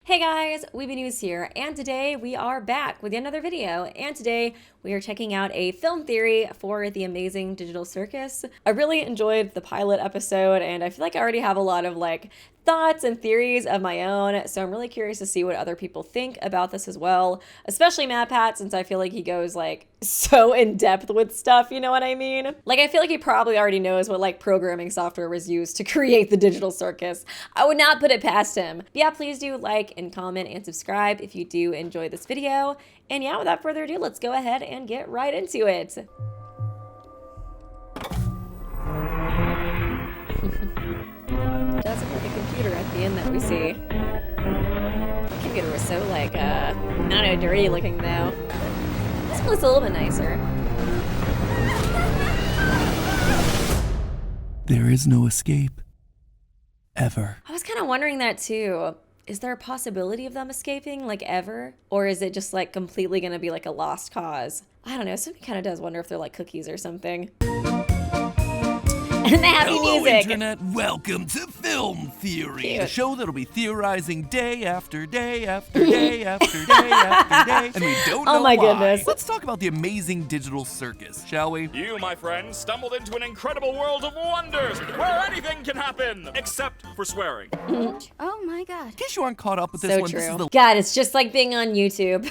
Hey guys, Weeby News here, and today we are back with another video, and today we are checking out a film theory for The Amazing Digital Circus. I really enjoyed the pilot episode, and I feel like I already have a lot of thoughts and theories of my own, so I'm really curious to see what other people think about this as well, especially Matt Pat, since I feel like he goes so in depth with stuff, you know what I mean? I feel like he probably already knows what programming software was used to create the digital circus. I would not put it past him. But yeah, please do like and comment and subscribe if you do enjoy this video. And yeah, without further ado, let's go ahead and get right into it. Does look like a computer at the end that we see. The computer was so I don't know, dirty looking though. This one looks a little bit nicer. There is no escape. Ever. I was kind of wondering that too. Is there a possibility of them escaping, ever? Or is it just completely gonna be a lost cause? I don't know, somebody kind of does wonder if they're cookies or something. And the happy Hello, music. Internet. Welcome to Film Theory, Cute. the show that'll be theorizing day after day after day after day after day, and we don't know Oh my why. goodness. Let's talk about the amazing digital circus, shall we? You, my friend, stumbled into an incredible world of wonders where anything can happen, except for swearing. Oh my god. In case you aren't caught up with this So one, true. this is the God, it's just like being on YouTube.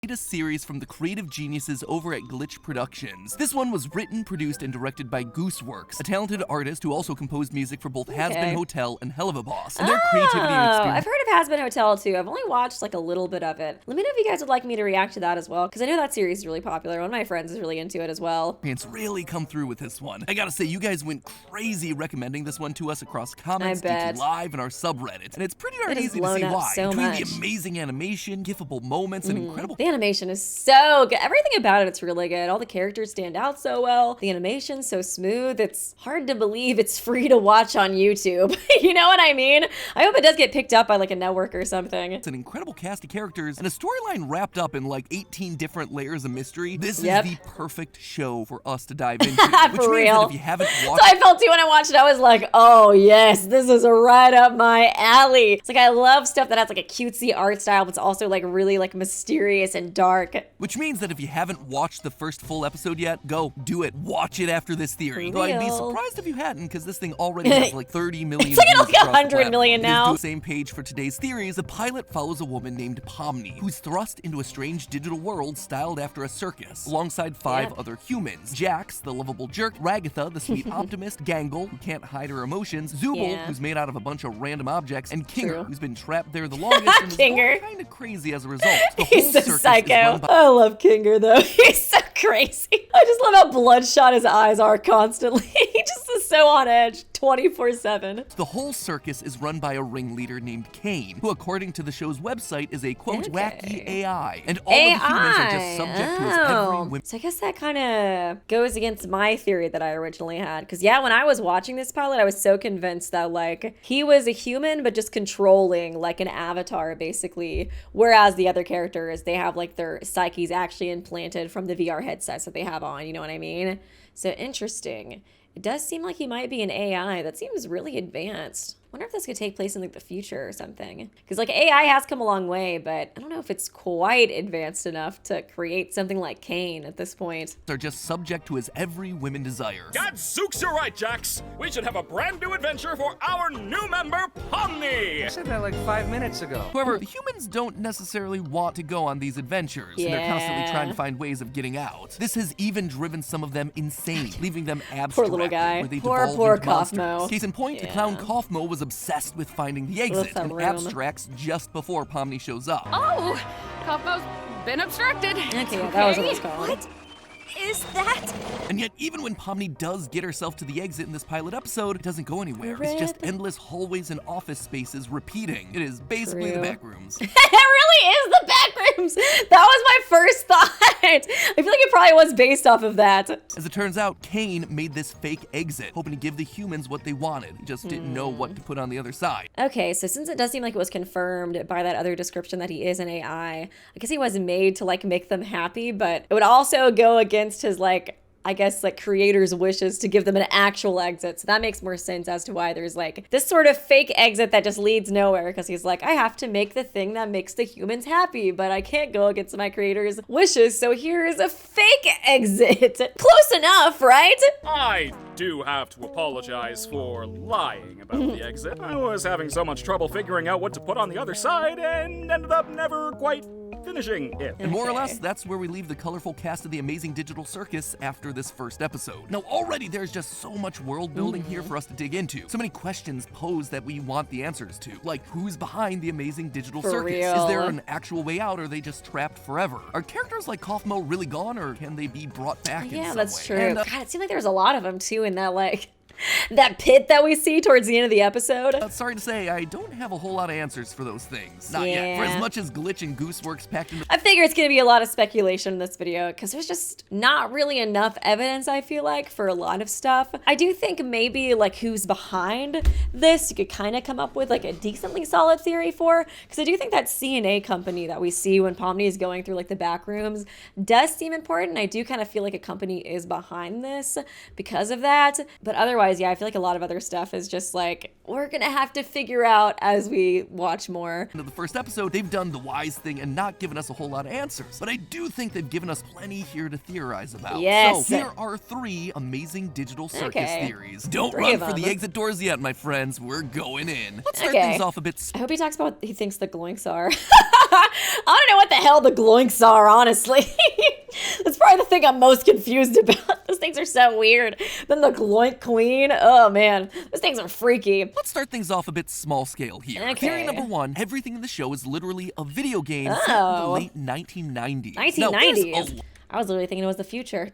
latest series from the creative geniuses over at Glitch Productions. This one was written, produced, and directed by Gooseworks, a talented artist who also composed music for both Has Been Hotel and Hell of a Boss. And their creativity and I've experience. heard of Has Been Hotel too. I've only watched a little bit of it. Let me know if you guys would like me to react to that as well, because I know that series is really popular. One of my friends is really into it as well. Really come through with this one. I gotta say, you guys went crazy recommending this one to us across comments, I bet. DT Live, and our subreddit. And it's pretty darn It has easy to blown see up why. so Between much. the amazing animation, gifable moments, and incredible The animation is so good. Everything about it's really good. All the characters stand out so well. The animation's so smooth. It's hard to believe it's free to watch on YouTube. You know what I mean? I hope it does get picked up by a network or something. It's an incredible cast of characters and a storyline wrapped up in 18 different layers of mystery. This Yep. is the perfect show for us to dive into. Which For means real. that if you haven't So watched I felt too when I watched it. I was like, oh yes, this is right up my alley. It's I love stuff that has a cutesy art style, but it's also really mysterious and dark. which means that if you haven't watched the first full episode yet, go do it. Watch it after this theory. Though I'd be Real. surprised if you hadn't, because this thing already has 30 million It's at views across the 100 million platform. now. It is on the same page for today's theories. The pilot follows a woman named Pomni, who's thrust into a strange digital world styled after a circus, alongside 5 Yep. other humans. Jax, the lovable jerk, Ragatha, the sweet optimist, Gangle, who can't hide her emotions, Zooble, Yeah. who's made out of a bunch of random objects, and Kinger, True. who's been trapped there the longest and is Kinger. kind of crazy as a result. The He's whole so circus is psycho. run by I love Kinger though. He's so crazy. I just love how bloodshot his eyes are constantly. He just is so on edge 24/7. The whole circus is run by a ringleader named Kane, who, according to the show's website, is a quote Okay. wacky AI, and all of the humans are just subject to his every whim. So I guess that kind of goes against my theory that I originally had. Because yeah, when I was watching this pilot, I was so convinced that he was a human, but just controlling an avatar basically. Whereas the other characters, they have their psyches actually implanted from the VR headsets that they have on. You know what I mean? So interesting. It does seem like he might be an AI. That seems really advanced. Wonder if this could take place in the future or something. Because AI has come a long way, but I don't know if it's quite advanced enough to create something like Kane at this point. Are just subject to his every whim and desire. Gadzooks, you're right, Jax. We should have a brand new adventure for our new member, Pomni. I said that 5 minutes ago. However, humans don't necessarily want to go on these adventures, and they're constantly Yeah. trying to find ways of getting out. This has even driven some of them insane, leaving them Poor abstracted, little guy. where they Poor devolve into Kaufmo. monsters. Case in point, the Yeah. clown Kaufmo was obsessed with finding the exit that and room. abstracts just before Pomni shows up. Oh, Kaufmo's been obstructed. Okay, yeah, that was what it was called. What is that? And yet, even when Pomni does get herself to the exit in this pilot episode, it doesn't go anywhere. It's just Rip. endless hallways and office spaces repeating. It is basically the True. back rooms. It really is the back rooms. That was my first thought. I feel like it probably was based off of that. As it turns out, Kane made this fake exit, hoping to give the humans what they wanted. He just didn't know what to put on the other side. Okay, so since it does seem like it was confirmed by that other description that he is an AI, I guess he was made to make them happy, but it would also go against his I guess, like, creators' wishes to give them an actual exit. So that makes more sense as to why there's, like, this sort of fake exit that just leads nowhere, because he's like, I have to make the thing that makes the humans happy, but I can't go against my creators' wishes, so here's a fake exit. Close enough, right? I do have to apologize for lying about the exit. I was having so much trouble figuring out what to put on the other side and ended up never quite finishing it. And more or less, that's where we leave the colorful cast of the Amazing Digital Circus after this first episode. Now, already there's just so much world building here for us to dig into. So many questions posed that we want the answers to. Like, who's behind the Amazing Digital Circus? real. Is there an actual way out, or are they just trapped forever? Are characters like Kaufmo really gone, or can they be brought back in some Yeah, that's way? true. And, God, it seemed like there was a lot of them, too, in that, like, that pit that we see towards the end of the episode. sorry to say, I don't have a whole lot of answers for those things. Not yet. For as much as Glitch and Gooseworks packed into I figure it's going to be a lot of speculation in this video because there's just not really enough evidence, I feel like, for a lot of stuff. I do think maybe, like, who's behind this, you could kind of come up with, like, a decently solid theory for, because I do think that CNA company that we see when Pomni is going through, like, the back rooms does seem important. I do kind of feel like a company is behind this because of that. But otherwise, yeah, I feel like a lot of other stuff is just like, we're gonna have to figure out as we watch more. the first episode, they've done the wise thing and not given us a whole lot of answers. But I do think they've given us plenty here to theorize about. Yes. So here are 3 Amazing Digital Circus Okay. theories. Don't 3 run of for the them. exit doors yet, my friends. We're going in. Let's start Okay. things off a bit I hope he talks about what he thinks the gloinks are. I don't know what the hell the gloinks are, honestly. That's probably the thing I'm most confused about. Those things are so weird. Then the gloink queen, oh man, those things are freaky. Let's start things off a bit small scale here. Okay. Theory number 1, everything in the show is literally a video game set in the Oh. late 1990s. 1990s. I was literally thinking it was the future.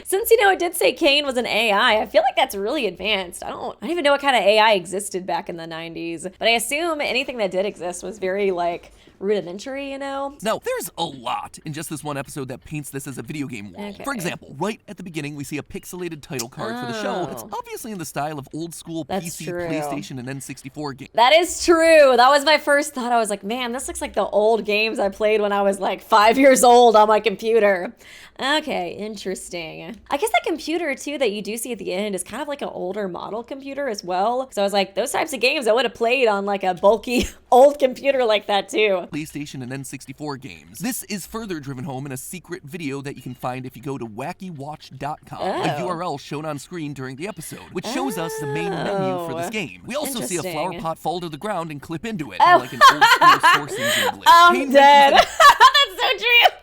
Since, you know, it did say Kane was an AI, I feel like that's really advanced. I don't even know what kind of AI existed back in the 90s. But I assume anything that did exist was very, like, rudimentary, you know? Now, there's a lot in just this one episode that paints this as a video game world. Okay. For example, right at the beginning, we see a pixelated title card for the show that's Oh. obviously in the style of old school That's PC, true. PlayStation, and N64 games. That is true. That was my first thought. I was like, man, this looks like the old games I played when I was like 5 years old on my computer. Okay, interesting. I guess that computer too that you do see at the end is kind of like an older model computer as well. So I was like, those types of games I would have played on like a bulky old computer like that too. PlayStation and N64 games. This is further driven home in a secret video that you can find if you go to wackywatch.com, a Oh. URL shown on screen during the episode, which shows us the main menu for this game. We also see a flower Interesting. pot fall to the ground and clip into it, Oh. like an old school Source Engine glitch. I'm Kane dead. mentions That's so true.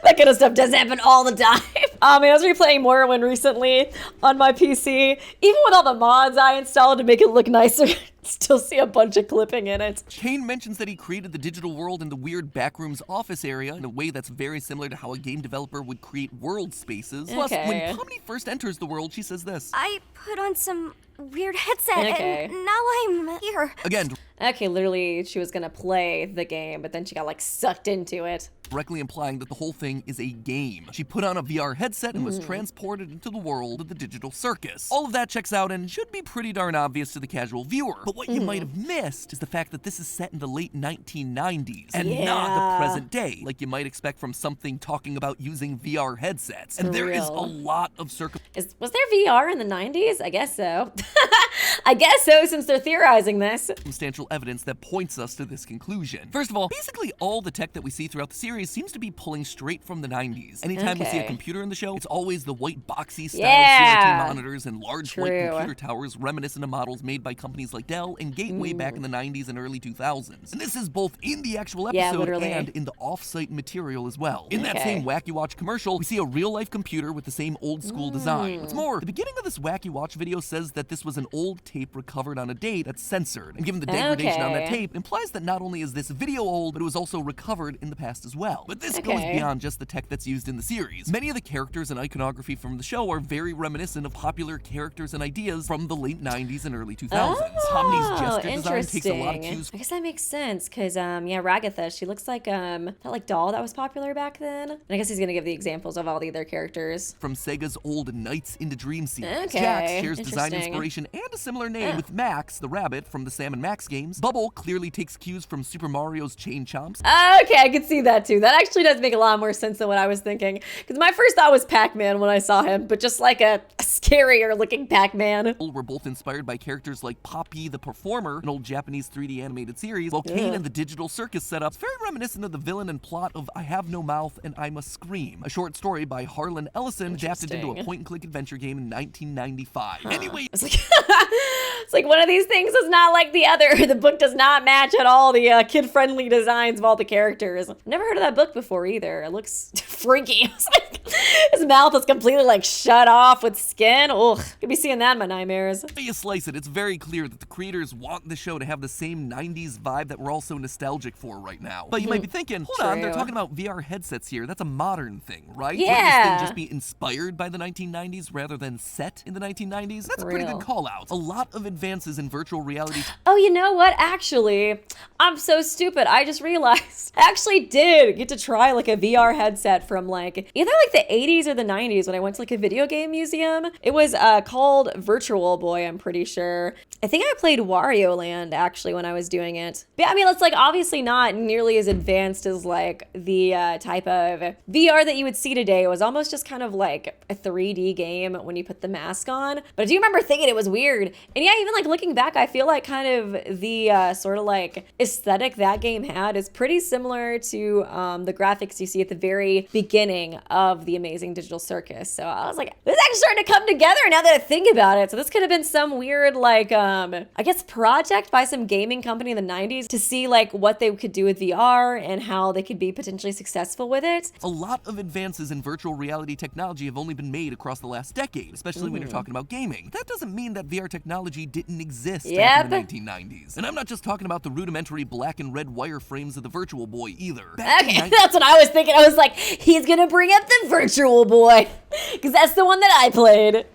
That kind of stuff does happen all the time. I was replaying Morrowind recently on my PC. Even with all the mods I installed to make it look nicer, still see a bunch of clipping in it. Kane mentions that he created the digital world in the weird backrooms office area in a way that's very similar to how a game developer would create world spaces. Plus, Okay. when Pomni first enters the world, she says this. I put on some weird headset Okay. and now I'm here. Again, Okay, literally, she was gonna play the game, but then she got like sucked into it. directly implying that the whole thing is a game. She put on a VR headset and was transported into the world of the digital circus. All of that checks out and should be pretty darn obvious to the casual viewer. But what you might have missed is the fact that this is set in the late 1990s and not the Yeah. present day, like you might expect from something talking about using VR headsets. And For there is a real. lot of Was there VR in the 90s? I guess so. I guess so, since they're theorizing this. circumstantial evidence that points us to this conclusion. First of all, basically all the tech that we see throughout the series seems to be pulling straight from the 90s. Anytime we see a Okay. computer in the show, it's always the white boxy style Yeah. CRT monitors and large white True. computer towers reminiscent of models made by companies like Dell and Gateway back in the 90s and early 2000s. And this is both in the actual Yeah, episode literally. and in the off-site material as well. In that Okay. same Wacky Watch commercial, we see a real-life computer with the same old school design. What's more, the beginning of this Wacky Watch video says that this was an old tape recovered on a date that's censored. And given the degradation on that Okay. tape, implies that not only is this video old, but it was also recovered in the past as well. But this goes Okay. beyond just the tech that's used in the series. Many of the characters and iconography from the show are very reminiscent of popular characters and ideas from the late 90s and early 2000s. Pomni's gesture design takes a lot of cues I guess that makes sense, because, yeah, Ragatha, she looks like, that, like, doll that was popular back then. And I guess he's gonna give the examples of all the other characters. from Sega's old Nights into Dream series. Okay, Jax shares design interesting. inspiration and a similar name Oh. with Max, the rabbit, from the Sam and Max games. Bubble clearly takes cues from Super Mario's Chain Chomps. Okay, I can see that too. too. That actually does make a lot more sense than what I was thinking. Because my first thought was Pac-Man when I saw him, but just like a scarier looking Pac-Man. Were both inspired by characters like Poppy the Performer, an old Japanese 3D animated series, while Kane and the Digital Circus setup is very reminiscent of the villain and plot of I Have No Mouth and I Must Scream, a short story by Harlan Ellison adapted into a point-and-click adventure game in 1995. Anyway, It's like, it's like one of these things is not like the other. The book does not match at all the kid-friendly designs of all the characters. Never heard of that book before either. It looks freaky. His mouth is completely like shut off with skin. Ugh, could be seeing that in my nightmares. the way you slice it, it's very clear that the creators want the show to have the same 90s vibe that we're all so nostalgic for right now. But you might be thinking, hold on, they're talking about VR headsets here. That's a modern thing, right? Yeah. Wouldn't this thing just be inspired by the 1990s rather than set in the 1990s? That's a pretty good call out. A lot of advances in virtual reality. Oh, you know what? Actually, I'm so stupid. I just realized I actually did get to try like a VR headset from like either like the 80s or the 90s when I went to like a video game museum. It was called Virtual Boy, I'm pretty sure. I think I played Wario Land actually when I was doing it. But yeah, I mean, it's like obviously not nearly as advanced as like the type of VR that you would see today. It was almost just kind of like a 3D game when you put the mask on. But I do remember thinking it was weird. And yeah, even like looking back, I feel like kind of the sort of like aesthetic that game had is pretty similar to the graphics you see at the very beginning of The Amazing Digital Circus. So I was like, this is actually starting to come together now that I think about it. So this could have been some weird like, I guess project by some gaming company in the 90s to see like what they could do with VR and how they could be potentially successful with it. A lot of advances in virtual reality technology have only been made across the last decade, especially when you're talking about gaming. That doesn't mean that VR technology didn't exist back in the 1990s. And I'm not just talking about the rudimentary black and red wireframes of the Virtual Boy either. Okay, that's what I was thinking. I was like, he's gonna bring up the Virtual Boy, because that's the one that I played.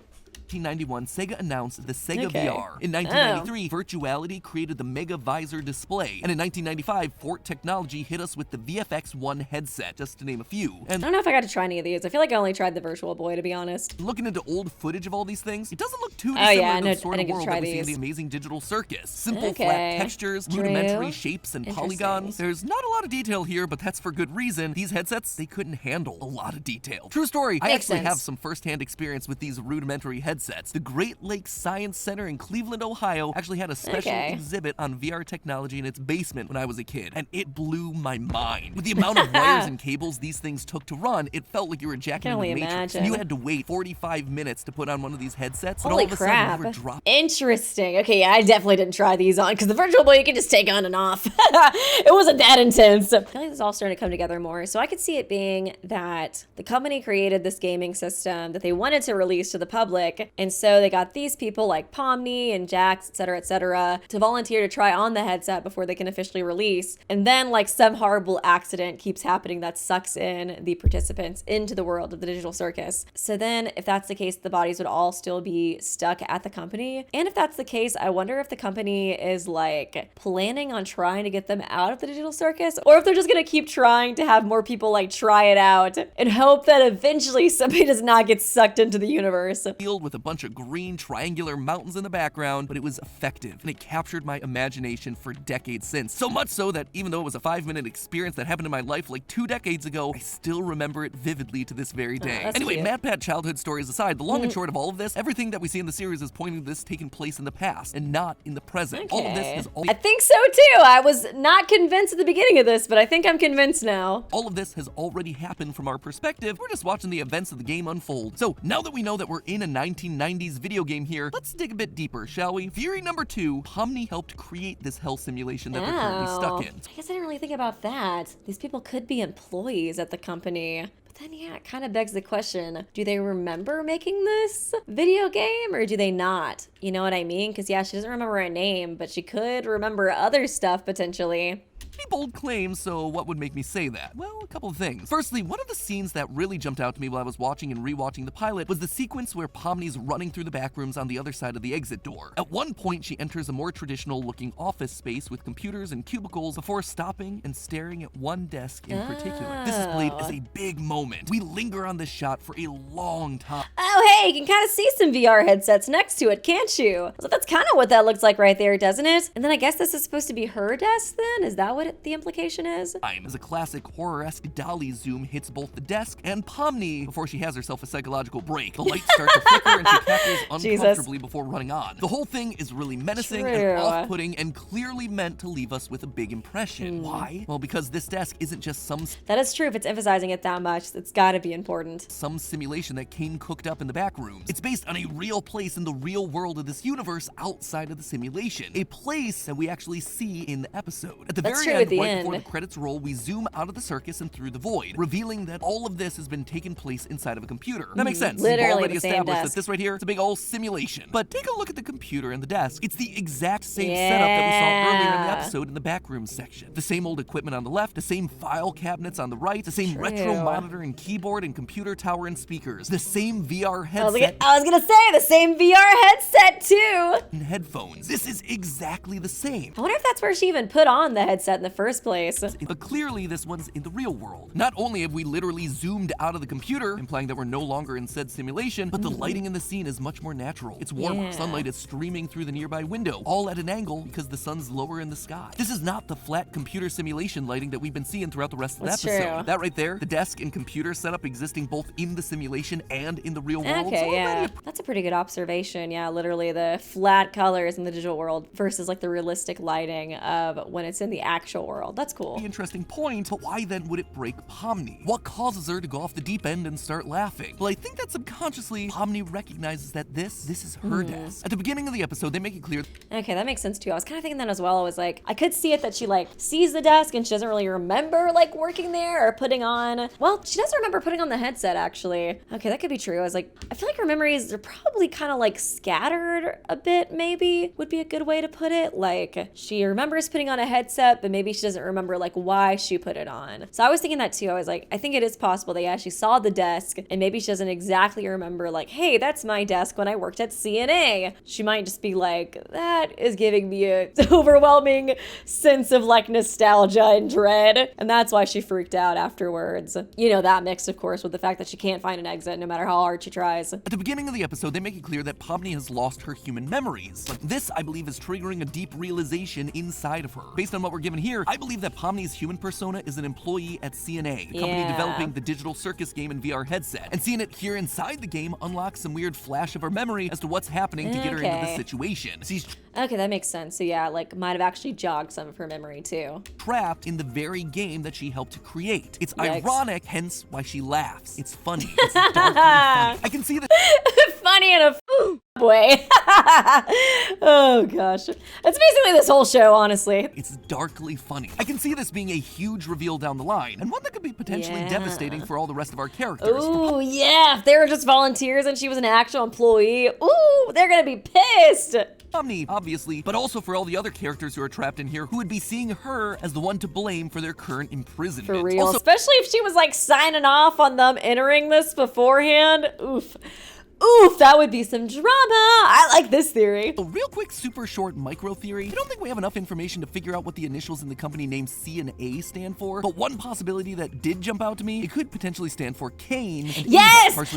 1991, Sega announced the Sega VR. In 1993, Virtuality created the Mega Visor display. And in 1995, Fort Technology hit us with the VFX-1 headset, just to name a few. And I don't know if I got to try any of these. I feel like I only tried the Virtual Boy, to be honest. looking into old footage of all these things, it doesn't look too dissimilar to the sort of world that we see in The Amazing Digital Circus. Simple, flat textures, rudimentary shapes, and polygons. There's not a lot of detail here, but that's for good reason. These headsets, they couldn't handle a lot of detail. True story, I actually have some first-hand experience with these rudimentary headsets. The Great Lakes Science Center in Cleveland, Ohio actually had a special exhibit on VR technology in its basement when I was a kid, and it blew my mind. With the amount of wires and cables these things took to run, it felt like you were jacking into the Matrix. And you had to wait 45 minutes to put on one of these headsets, and all of a sudden you were dropped. Interesting. Okay, yeah, I definitely didn't try these on, because the Virtual Boy you can just take on and off. It wasn't that intense. I feel like this is all starting to come together more. So I could see it being that the company created this gaming system that they wanted to release to the public, and so they got these people like Pomni and Jax, et cetera, to volunteer to try on the headset before they can officially release. And then like some horrible accident keeps happening that sucks in the participants into the world of the digital circus. So then if that's the case, the bodies would all still be stuck at the company. And if that's the case, I wonder if the company is like planning on trying to get them out of the digital circus, or if they're just gonna keep trying to have more people like try it out and hope that eventually somebody does not get sucked into the universe. Field with a bunch of green triangular mountains in the background, but it was effective, and it captured my imagination for decades since. So much so that even though it was a 5-minute experience that happened in my life like 2 decades ago, I still remember it vividly to this very day. Anyway, MatPat childhood stories aside, the long and short of all of this, everything that we see in the series is pointing to this taking place in the past and not in the present. All of this is I think so too. I was not convinced at the beginning of this, but I think I'm convinced now. All of this has already happened from our perspective. We're just watching the events of the game unfold. So now that we know that we're in a 1990s video game here, let's dig a bit deeper, shall we? Theory number 2, Pomni helped create this hell simulation that they're currently stuck in. I guess I didn't really think about that. These people could be employees at the company. But then, yeah, it kind of begs the question, do they remember making this video game or do they not? You know what I mean? Because, yeah, she doesn't remember her name, but she could remember other stuff potentially. Pretty bold claim, so what would make me say that? Well, a couple of things. Firstly, one of the scenes that really jumped out to me while I was watching and rewatching the pilot was the sequence where Pomni's running through the back rooms on the other side of the exit door. At one point, she enters a more traditional-looking office space with computers and cubicles before stopping and staring at one desk in particular. This is played as a big moment. We linger on this shot for a long time. Oh, hey, you can kind of see some VR headsets next to it, can't you? So that's kind of what that looks like right there, doesn't it? And then I guess this is supposed to be her desk then? Is that that what the implication is? As a classic horror-esque dolly zoom hits both the desk and Pomni before she has herself a psychological break. The lights start to flicker and she cackles uncomfortably before running on. The whole thing is really menacing and off-putting and clearly meant to leave us with a big impression. Why? Well, because this desk isn't just some That is true. If it's emphasizing it that much, it's gotta be important. Some simulation that Kane cooked up in the back rooms. It's based on a real place in the real world of this universe outside of the simulation. A place that we actually see in the episode. At the very end, right before the credits roll, we zoom out of the circus and through the void, revealing that all of this has been taking place inside of a computer. That makes sense. Literally We've already the same established desk. that this right here, it's a big old simulation. But take a look at the computer and the desk. It's the exact same setup that we saw earlier in the episode in the back room section. The same old equipment on the left, the same file cabinets on the right, the same retro monitor and keyboard and computer tower and speakers, the same VR headset. I was gonna say, the same VR headset too. And headphones. This is exactly the same. I wonder if that's where she even put on the headset in the first place. But clearly this one's in the real world. Not only have we literally zoomed out of the computer, implying that we're no longer in said simulation, but the lighting in the scene is much more natural. It's warmer. Sunlight is streaming through the nearby window, all at an angle because the sun's lower in the sky. This is not the flat computer simulation lighting that we've been seeing throughout the rest of the episode. True. That right there, the desk and computer setup existing both in the simulation and in the real world. Okay, yeah. That's a pretty good observation. Yeah, literally the flat colors in the digital world versus like the realistic lighting of when it's in the actual world. That's cool. Interesting point, but why then would it break Pomni? What causes her to go off the deep end and start laughing? Well, I think that subconsciously, Pomni recognizes that this is her desk. At the beginning of the episode, they make it clear. Okay, that makes sense too. I was kind of thinking that as well. I was like, I could see it that she like sees the desk and she doesn't really remember like working there or putting on, well, she doesn't remember putting on the headset actually. Okay, that could be true. I was like, I feel like her memories are probably kind of like scattered a bit, maybe would be a good way to put it. Like she remembers putting on a headset, but maybe she doesn't remember like why she put it on. So I was thinking that too. I was like, I think it is possible that yeah, she saw the desk and maybe she doesn't exactly remember like, hey, that's my desk when I worked at CNA. She might just be like, that is giving me a overwhelming sense of like nostalgia and dread. And that's why she freaked out afterwards. You know, that mixed of course with the fact that she can't find an exit no matter how hard she tries. At the beginning of the episode, they make it clear that Pomni has lost her human memories. But this, I believe, is triggering a deep realization inside of her. Based on what we're given here, I believe that Pomni's human persona is an employee at CNA, a company developing the digital circus game and VR headset. And seeing it here inside the game unlocks some weird flash of her memory as to what's happening to get her into this situation. She's okay, that makes sense. So yeah, like might have actually jogged some of her memory too. Trapped in the very game that she helped to create. It's ironic, hence why she laughs. It's funny. It's darkly funny. I can see the funny in a way. Oh gosh. That's basically this whole show, honestly. It's darkly funny. I can see this being a huge reveal down the line, and one that could be potentially devastating for all the rest of our characters. Ooh, yeah. If they were just volunteers and she was an actual employee, ooh, they're gonna be pissed. Pomni, obviously, but also for all the other characters who are trapped in here who would be seeing her as the one to blame for their current imprisonment. For real. Also, especially if she was like signing off on them entering this beforehand. Oof. Oof, that would be some drama. I like this theory. A real quick, super short micro theory. I don't think we have enough information to figure out what the initials in the company name C and A stand for, but one possibility that did jump out to me, it could potentially stand for Kane. Yes, that was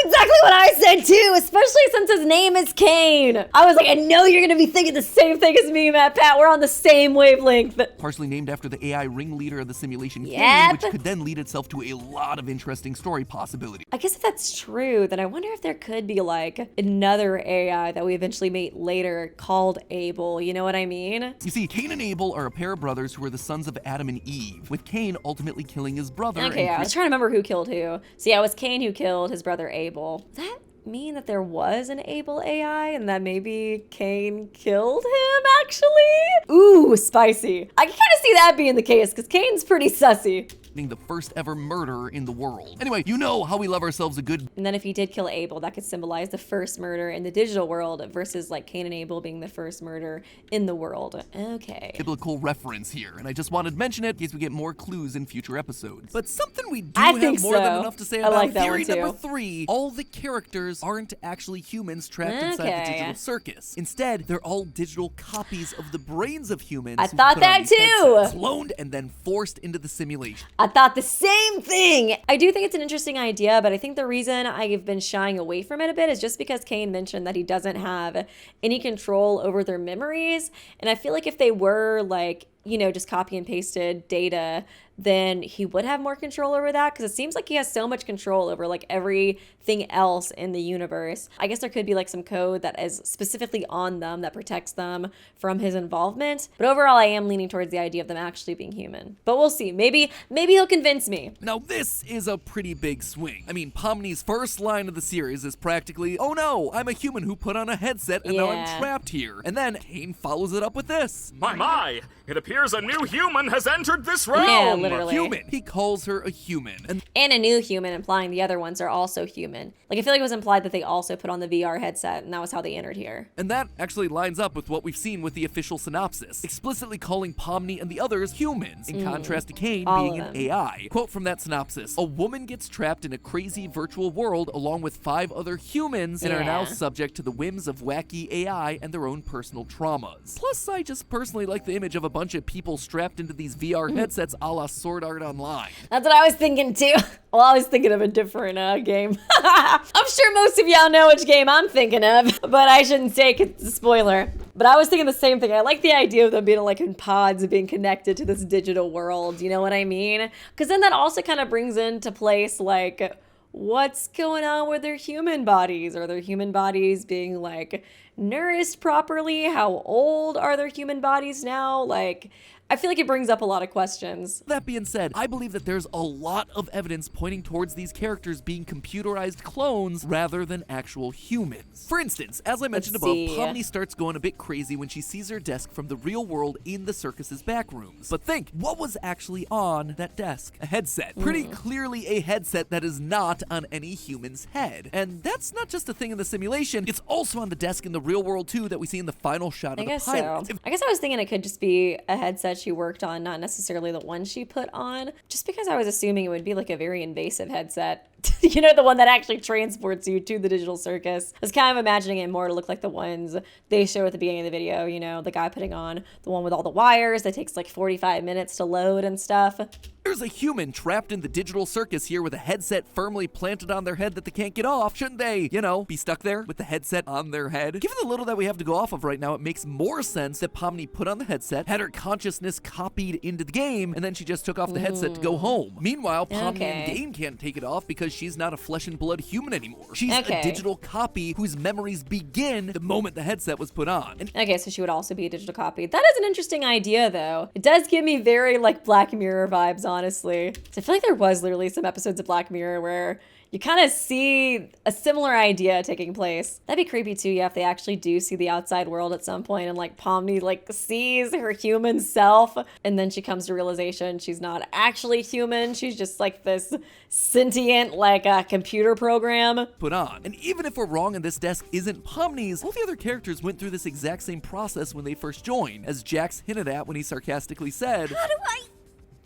exactly what I said too, especially since his name is Kane. I was like, I know you're gonna be thinking the same thing as me, Matt Pat. We're on the same wavelength. Partially named after the AI ringleader of the simulation, Kane, which could then lead itself to a lot of interesting story possibilities. I guess if that's true, then I wonder if there could be like another AI that we eventually meet later called Abel. You know what I mean? You see, Cain and Abel are a pair of brothers who are the sons of Adam and Eve, with Cain ultimately killing his brother. Okay, I was trying to remember who killed who. So yeah, it was Cain who killed his brother Abel. Does that mean that there was an Abel AI and that maybe Cain killed him actually? Ooh, spicy. I can kind of see that being the case because Cain's pretty sussy. The first ever murder in the world. Anyway, you know how we love ourselves a good... And then if he did kill Abel, that could symbolize the first murder in the digital world versus like Cain and Abel being the first murder in the world. Okay. Biblical reference here, and I just wanted to mention it in case we get more clues in future episodes. But something we do have more than enough to say about like theory number 3, all the characters aren't actually humans trapped inside the digital circus. Instead, they're all digital copies of the brains of humans. I thought that too! Cloned and then forced into the simulation. I thought the same thing. I do think it's an interesting idea, but I think the reason I've been shying away from it a bit is just because Cain mentioned that he doesn't have any control over their memories. And I feel like if they were like you know, just copy and pasted data, then he would have more control over that, because it seems like he has so much control over like everything else in the universe. I guess there could be like some code that is specifically on them that protects them from his involvement. But overall, I am leaning towards the idea of them actually being human. But we'll see. Maybe he'll convince me. Now this is a pretty big swing. I mean, Pomni's first line of the series is practically, "Oh no, I'm a human who put on a headset and now I'm trapped here." And then Kane follows it up with this. My, it appears a new human has entered this realm! Yeah, literally. Human. He calls her a human. And a new human, implying the other ones are also human. Like, I feel like it was implied that they also put on the VR headset, and that was how they entered here. And that actually lines up with what we've seen with the official synopsis, explicitly calling Pomni and the others humans, in contrast to Kane being an AI. Quote from that synopsis: "A woman gets trapped in a crazy virtual world along with 5 other humans and are now subject to the whims of wacky AI and their own personal traumas." Plus, I just personally like the image of a bunch of people strapped into these VR headsets a la Sword Art Online. That's what I was thinking too. Well, I was thinking of a different game. I'm sure most of y'all know which game I'm thinking of, but I shouldn't say it's a spoiler. But I was thinking the same thing. I like the idea of them being like in pods, being connected to this digital world. You know what I mean? Because then that also kind of brings into place like, what's going on with their human bodies? Are their human bodies being like nourished properly? How old are their human bodies now? Like, I feel like it brings up a lot of questions. That being said, I believe that there's a lot of evidence pointing towards these characters being computerized clones rather than actual humans. For instance, as I mentioned above, Pomni starts going a bit crazy when she sees her desk from the real world in the circus's back rooms. But think, what was actually on that desk? A headset. Pretty clearly a headset that is not on any human's head. And that's not just a thing in the simulation, it's also on the desk in the real world too that we see in the final shot of the pilot. I guess I was thinking it could just be a headset she worked on, not necessarily the one she put on, just because I was assuming it would be like a very invasive headset. You know, the one that actually transports you to the digital circus. I was kind of imagining it more to look like the ones they show at the beginning of the video, you know, the guy putting on the one with all the wires that takes like 45 minutes to load and stuff. There's a human trapped in the digital circus here with a headset firmly planted on their head that they can't get off. Shouldn't they, you know, be stuck there with the headset on their head? Given the little that we have to go off of right now, it makes more sense that Pomni put on the headset, had her consciousness copied into the game, and then she just took off the headset to go home. Meanwhile, Pomni in game can't take it off because she's not a flesh and blood human anymore. She's a digital copy whose memories begin the moment the headset was put on. And okay, so she would also be a digital copy. That is an interesting idea, though. It does give me very like Black Mirror vibes, honestly. So I feel like there was literally some episodes of Black Mirror where you kind of see a similar idea taking place. That'd be creepy too, yeah, if they actually do see the outside world at some point and like Pomni like sees her human self and then she comes to realization she's not actually human. She's just like this sentient like a computer program. Put on. And even if we're wrong and this desk isn't Pomni's, all the other characters went through this exact same process when they first joined, as Jax hinted at when he sarcastically said, How do I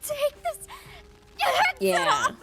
take this headset off?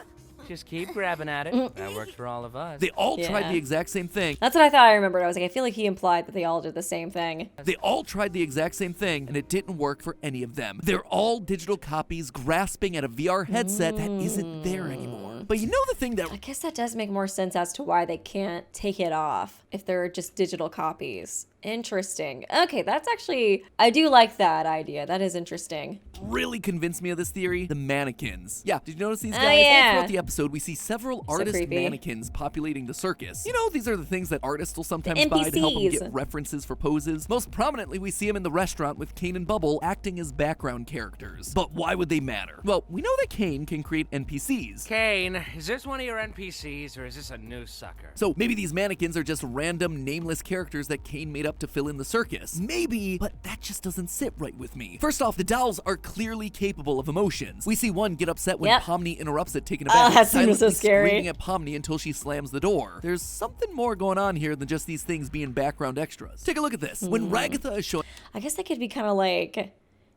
Just keep grabbing at it. That worked for all of us. they all tried the exact same thing. That's what I thought I remembered. I was like, I feel like he implied that they all did the same thing. They all tried the exact same thing, and it didn't work for any of them. They're all digital copies grasping at a VR headset that isn't there anymore. But you know the thing that... I guess that does make more sense as to why they can't take it off if they're just digital copies. Interesting. Okay, that's actually... I do like that idea. That is interesting. really convinced me of this theory, the mannequins. Yeah, did you notice these guys? Oh, yeah. All throughout the episode, we see several artist creepy. mannequins populating the circus. You know, these are the things that artists will sometimes buy to help them get references for poses. Most prominently, we see them in the restaurant with Kane and Bubble acting as background characters. But why would they matter? Well, we know that Kane can create NPCs. Kane, is this one of your NPCs, or is this a new sucker? So maybe these mannequins are just random, nameless characters that Kane made up to fill in the circus. Maybe, but that just doesn't sit right with me. First off, the dolls are clearly capable of emotions. We see one get upset when Pomni interrupts it, taking a bath, that seems so scary. Screaming at Pomni until she slams the door. There's something more going on here than just these things being background extras. Take a look at this. When Ragatha is showing... I guess they could be kind of like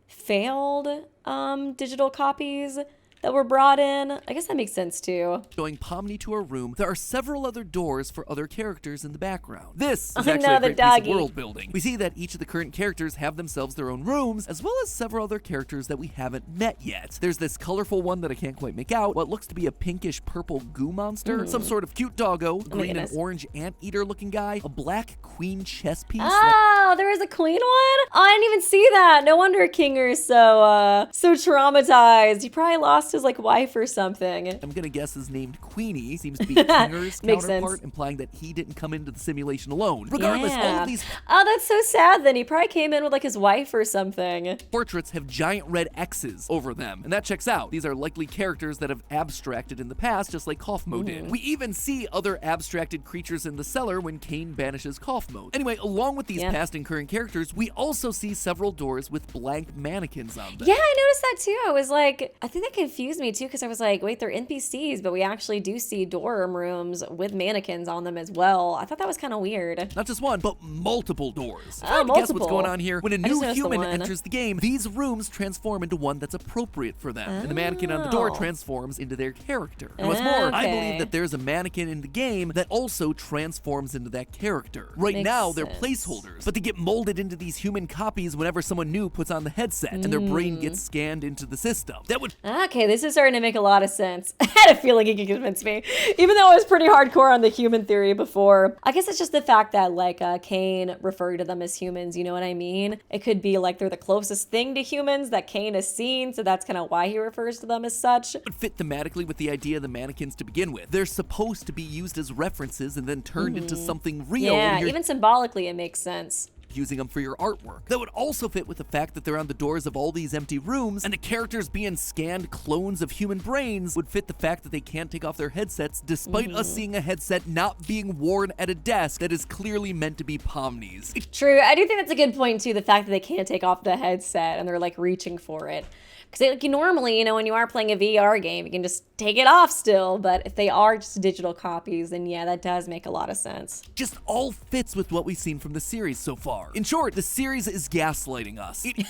failed digital copies. that were brought in. I guess that makes sense too. Showing Pomni to her room, there are several other doors for other characters in the background. This is I actually know, a the great piece of doggy. world building. We see that each of the current characters have themselves their own rooms, as well as several other characters that we haven't met yet. There's this colorful one that I can't quite make out, what looks to be a pinkish purple goo monster, some sort of cute doggo, green and goodness. orange anteater looking guy, a black queen chess piece. Oh, there was a queen one? Oh, I didn't even see that. No wonder Kinger is so traumatized. He probably lost his like wife or something. I'm gonna guess is named Queenie, seems to be Kinger's Makes counterpart, sense. implying that he didn't come into the simulation alone. Regardless, all Yeah. of these Oh, that's so sad then. He probably came in with like his wife or something. portraits have giant red X's over them, and that checks out. These are likely characters that have abstracted in the past, just like Kaufmo did. We even see other abstracted creatures in the cellar when Kane banishes Kaufmo. Anyway, along with these past and current characters, we also see several doors with blank mannequins on them. Yeah, I noticed that too. I was like, I think that confused me too because I was like, wait, they're NPCs, but we actually do see dorm rooms with mannequins on them as well. I thought that was kind of weird. Not just one, but multiple doors. Oh, Trying to guess what's multiple. going on here. When a I just new noticed the human one. enters the game, these rooms transform into one that's appropriate for them. And the mannequin on the door Oh. transforms into their character. And what's more, I Okay. believe that there's a mannequin in the game that also transforms into that character. Right Makes now, they're sense. placeholders, but they get molded into these human copies whenever someone new puts on the headset and their brain gets scanned into the system. That would Okay, this is starting to make a lot of sense. I had a feeling he could convince me, even though I was pretty hardcore on the human theory before. I guess it's just the fact that like Kane referred to them as humans, you know what I mean? It could be like they're the closest thing to humans that Kane has seen, so that's kind of why he refers to them as such. would fit thematically with the idea of the mannequins to begin with. They're supposed to be used as references and then turned into something real. Yeah, when you're even symbolically it makes sense. using them for your artwork. That would also fit with the fact that they're on the doors of all these empty rooms, and the characters being scanned clones of human brains would fit the fact that they can't take off their headsets, despite us seeing a headset not being worn at a desk that is clearly meant to be Pomni's. True, I do think that's a good point too, the fact that they can't take off the headset and they're like reaching for it. Because like, normally, you know, when you are playing a VR game, you can just take it off still. But if they are just digital copies, then yeah, that does make a lot of sense. Just all fits with what we've seen from the series so far. In short, the series is gaslighting us. It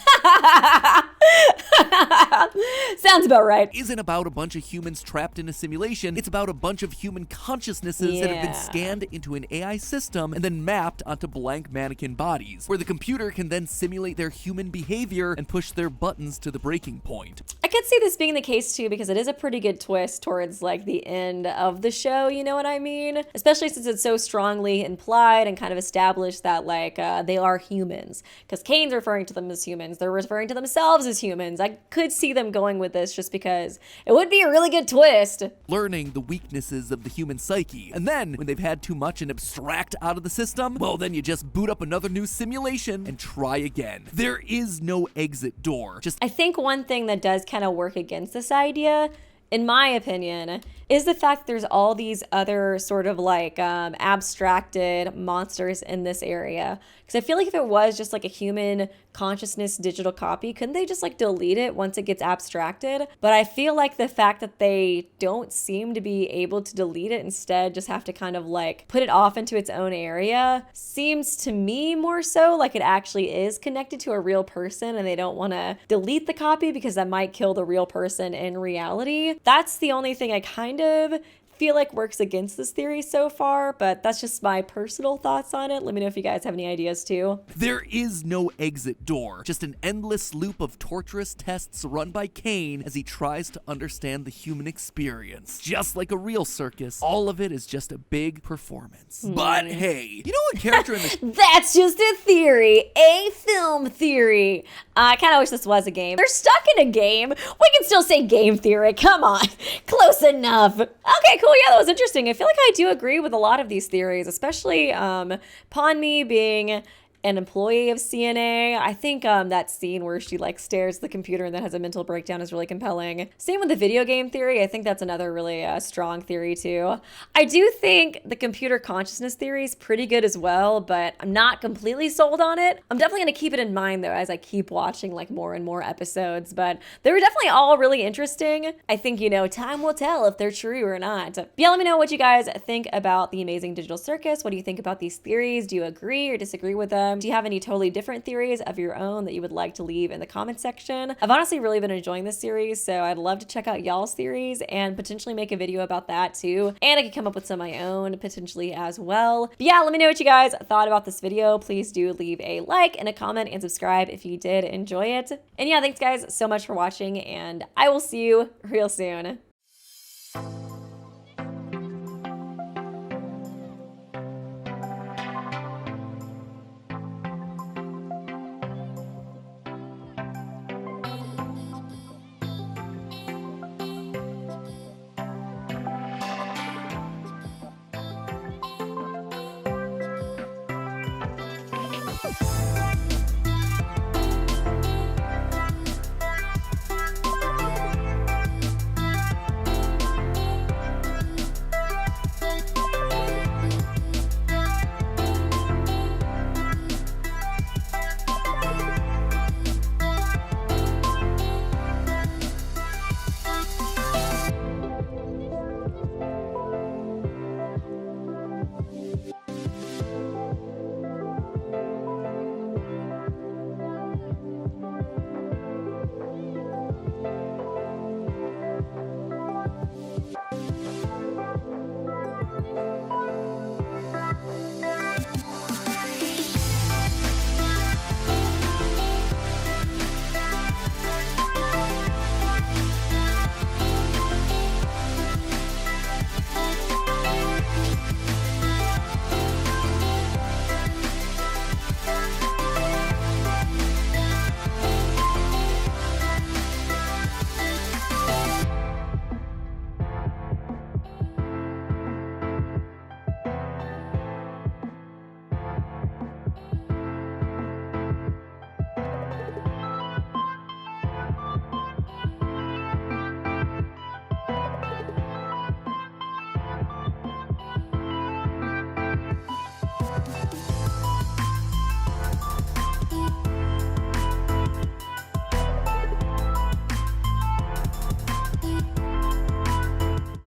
Sounds about right. isn't about a bunch of humans trapped in a simulation. It's about a bunch of human consciousnesses that have been Yeah. scanned into an AI system and then mapped onto blank mannequin bodies, where the computer can then simulate their human behavior and push their buttons to the breaking point. I could see this being the case too, because it is a pretty good twist towards like the end of the show, you know what I mean? Especially since it's so strongly implied and kind of established that like they are humans. Because Kane's referring to them as humans, they're referring to themselves as humans. I could see them going with this just because it would be a really good twist. Learning the weaknesses of the human psyche. And then, when they've had too much and abstract out of the system, well, then you just boot up another new simulation and try again. There is no exit door. Just I think one thing that does kind of work against this idea, in my opinion, is the fact that there's all these other sort of like abstracted monsters in this area. Because I feel like if it was just like a human consciousness digital copy, couldn't they just like delete it once it gets abstracted? But I feel like the fact that they don't seem to be able to delete it, instead just have to kind of like put it off into its own area, seems to me more so like it actually is connected to a real person and they don't want to delete the copy because that might kill the real person in reality. That's the only thing I kind of feel like works against this theory so far, but that's just my personal thoughts on it. Let me know if you guys have any ideas too. there is no exit door, just an endless loop of torturous tests run by Kane as he tries to understand the human experience. Just like a real circus, all of it is just a big performance. But hey, you know what character in the That's just a theory, a film theory. I kind of wish this was a game. They're stuck in a game. We can still say game theory. Come on, close enough. Okay, cool. Yeah, that was interesting. I feel like I do agree with a lot of these theories, especially Pomni being an employee of CNA. I think that scene where she like stares at the computer and then has a mental breakdown is really compelling. Same with the video game theory. I think that's another really strong theory too. I do think the computer consciousness theory is pretty good as well, but I'm not completely sold on it. I'm definitely going to keep it in mind though as I keep watching like more and more episodes, but they were definitely all really interesting. I think, you know, time will tell if they're true or not. But yeah, let me know what you guys think about the Amazing Digital Circus. What do you think about these theories? Do you agree or disagree with them? Do you have any totally different theories of your own that you would like to leave in the comment section? I've honestly really been enjoying this series, so I'd love to check out y'all's theories and potentially make a video about that too. And I could come up with some of my own potentially as well. But yeah, let me know what you guys thought about this video. Please do leave a like and a comment and subscribe if you did enjoy it. And yeah, thanks guys so much for watching, and I will see you real soon.